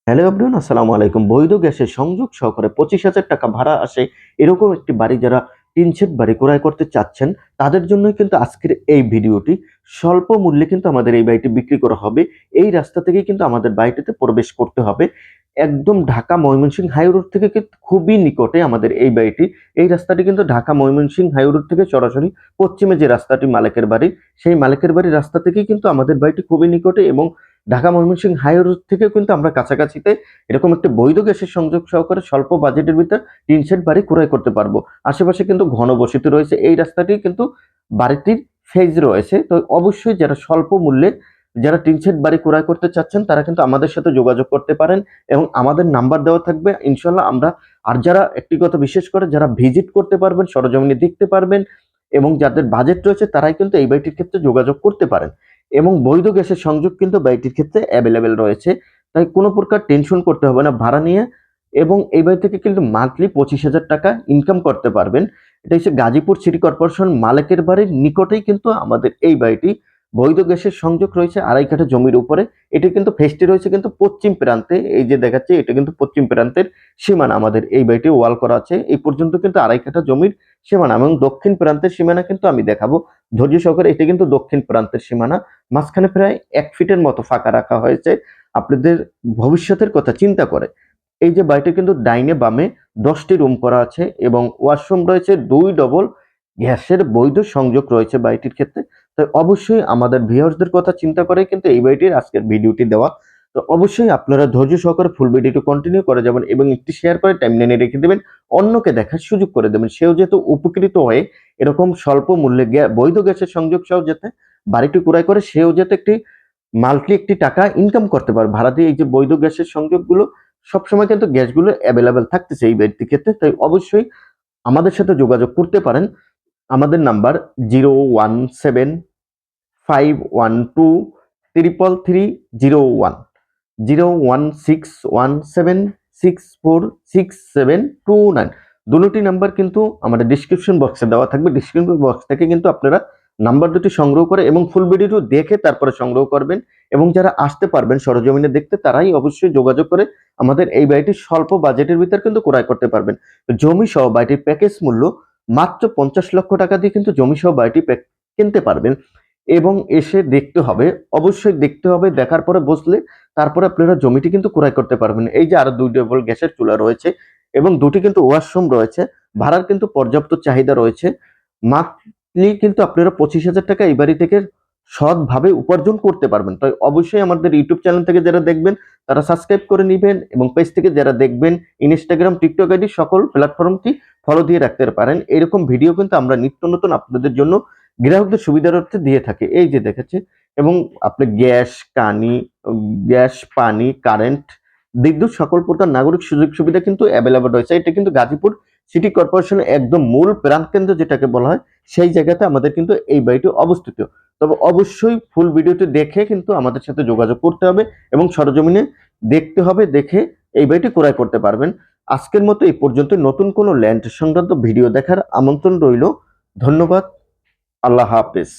Hello everyone, আসসালামু আলাইকুম। বৈধ গ্যাসের সংযোগ সহকারে 25,000 টাকা ভাড়া আসে এরকম একটি বাড়ি যারা টিন শেড বাড়ি ক্রয় করতে চাচ্ছেন তাদের জন্যই কিন্তু আজকের এই ভিডিওটি। স্বল্প মূল্যে কিন্তু আমাদের এই বাড়িটি বিক্রি করা হবে। এই রাস্তা থেকেই কিন্তু আমাদের বাড়িটিতে প্রবেশ করতে হবে। একদম ঢাকা ময়মনসিংহ হাই রোড থেকে কিন্তু খুবই নিকটে আমাদের এই বাড়িটি। এই রাস্তাটি কিন্তু ঢাকা ময়মনসিংহ হাই রোড থেকে সরাসরি পশ্চিমে যে রাস্তাটি মালিকের বাড়ি, সেই মালিকের বাড়ির রাস্তা থেকেই কিন্তু আমাদের বাড়িটি খুবই নিকটে এবং ঢাকা ময়মনসিংহ হাই রোড থেকেও কিন্তু আমরা কাছাকাছিতে এরকম একটি বৈধ গ্যাসের সংযোগ সহকারে স্বল্প বাজেটের ভিতর টিন শেড বাড়ি ক্রয় করতে পারবো। আশেপাশে কিন্তু ঘনবসতি রয়েছে। এই রাস্তাটি কিন্তু বাড়িটির ফেজ রয়েছে। তো অবশ্যই যারা স্বল্প মূল্যে যারা টিন শেড বাড়ি ক্রয় করতে চাচ্ছেন তারা কিন্তু আমাদের সাথে যোগাযোগ করতে পারেন এবং আমাদের নাম্বার দেওয়া থাকবে। ইনশাল্লাহ আমরা আর যারা ব্যক্তিগত বিশেষ করে যারা ভিজিট করতে পারবেন, সরজমিনে দেখতে পারবেন এবং যাদের বাজেট রয়েছে তারাই কিন্তু এই বাড়িটির ক্ষেত্রে যোগাযোগ করতে পারেন এবং বৈধ গ্যাসের সংযোগ কিন্তু বাড়িটির ক্ষেত্রে অ্যাভেলেবেল রয়েছে। তাই কোনো প্রকার টেনশন করতে হবে না ভাড়া নিয়ে এবং এই বাড়ি থেকে কিন্তু মান্থলি 25,000 টাকা ইনকাম করতে পারবেন। এটা হচ্ছে গাজীপুর সিটি কর্পোরেশন মালিকের বাড়ির নিকটেই কিন্তু আমাদের এই বাড়িটি। বৈধ গ্যাসের সংযোগ রয়েছে 2.5 কাঠা জমির উপরে। এটি কিন্তু ফেস্টি রয়েছে কিন্তু পশ্চিম প্রান্তে। এই যে দেখাচ্ছে এটা কিন্তু পশ্চিম প্রান্তের সীমানা। আমাদের এই বাড়িটি ওয়াল করা আছে এই পর্যন্ত কিন্তু 2.5 কাঠা জমির সীমানা এবং দক্ষিণ প্রান্তের সীমানা কিন্তু আমি দেখাবো ধৈর্য সহকারে। এটা কিন্তু দক্ষিণ প্রান্তের সীমানা। মাঝখানে প্রায় 1 ফিটের মতো ফাঁকা রাখা হয়েছে আপনাদের ভবিষ্যতের কথা চিন্তা করে। এই যে বাড়িটি কিন্তু ডাইনে বামে 10টি রুম করা আছে এবং ওয়াশরুম রয়েছে 2 ডবল। গ্যাসের বৈধ সংযোগ রয়েছে বাড়িটির ক্ষেত্রে। তাই অবশ্যই আমাদের ভিউয়ার্সদের কথা চিন্তা করে কিন্তু এই বাড়িটির আজকের ভিডিওটি দেওয়া। তো অবশ্যই আপনারা ধৈর্য সহকারে ফুল ভিডিওটি কন্টিনিউ করে যাবেন এবং একটি শেয়ার করে টাইমলাইনে রেখে দেবেন, অন্যকে দেখার সুযোগ করে দেবেন। সেও যেহেতু উপকৃত হয়ে এরকম স্বল্প মূল্যে বৈধ গ্যাসের সংযোগ সহ যাতে বাড়িটি ক্রয় করে সেও যাতে একটি মান্থলি একটি টাকা ইনকাম করতে পারে ভাড়া দিয়ে। এই যে বৈধ গ্যাসের সংযোগগুলো সবসময় কিন্তু গ্যাসগুলো অ্যাভেলেবেল থাকতেছে এই বাড়িটির ক্ষেত্রে। তাই অবশ্যই আমাদের সাথে যোগাযোগ করতে পারেন। আমাদের নাম্বার 01751233301, 01617646729। দুটি নাম্বার কিন্তু আমাদের ডিসক্রিপশন বক্সে দেওয়া থাকবে। ডিসক্রিপশন বক্স থেকে কিন্তু আপনারা নাম্বার দুটি সংগ্রহ করে এবং ফুল ভিডিওটি দেখে তারপরে সংগ্রহ করবেন এবং যারা আসতে পারবেন সরজমিনে দেখতে তারাই অবশ্যই যোগাযোগ করে আমাদের এই বাড়িটি স্বল্প বাজেটের ভিতর কিন্তু ক্রয় করতে পারবেন। জমি সহ বাড়িটির প্যাকেজ মূল্য মাত্র 50 লক্ষ টাকা দিয়ে কিন্তু জমি সহ বাড়িটি কিনতে পারবেন এবং এসে দেখতে হবে, অবশ্যই দেখতে হবে। দেখার পরে বসলে তারপরে আপনারা জমিটি কিন্তু ক্রয় করতে পারবেন। এই যে আরো 2 ডবল গ্যাসের চুলা রয়েছে এবং দুটি কিন্তু ওয়াশরুম রয়েছে। ভাড়ার কিন্তু পর্যাপ্ত চাহিদা রয়েছে। মান্থলি কিন্তু আপনারা 25,000 টাকা এই বাড়ি থেকে সৎভাবে উপার্জন করতে পারবেন। তাই অবশ্যই আমাদের ইউটিউব চ্যানেল থেকে যারা দেখবেন তারা সাবস্ক্রাইব করে নেবেন এবং পেজ থেকে যারা দেখবেন ইনস্টাগ্রাম, টিকটক আইডি সকল প্ল্যাটফর্মটি ফলো দিয়ে রাখতে পারেন। এরকম ভিডিও কিন্তু আমরা নিত্য নতুন আপনাদের জন্য গ্রাহকদের সুবিধার্থে দিয়ে থাকে। এই যে দেখাচ্ছে এবং আপনি গ্যাস, পানি, কারেন্ট, বিদ্যুৎ সকল প্রকার নাগরিক সুযোগ সুবিধা কিন্তু অ্যাভেলেবল রয়েছে। এটা কিন্তু গাজীপুর সিটি কর্পোরেশনের একদম মূল প্রাণকেন্দ্র যেটাকে বলা হয় সেই জায়গাতে আমাদের কিন্তু এই বাড়িটি অবস্থিত। তবে অবশ্যই ফুল ভিডিওটি দেখে কিন্তু আমাদের সাথে যোগাযোগ করতে হবে এবং সরজমিনে দেখতে হবে, দেখে এই বাড়িটি ক্রয় করতে পারবেন। আজকের মতো এই পর্যন্ত। নতুন কোনো ল্যান্ড সংক্রান্ত ভিডিও দেখার আমন্ত্রণ রইল। ধন্যবাদ। আল্লাহ হাফেজ।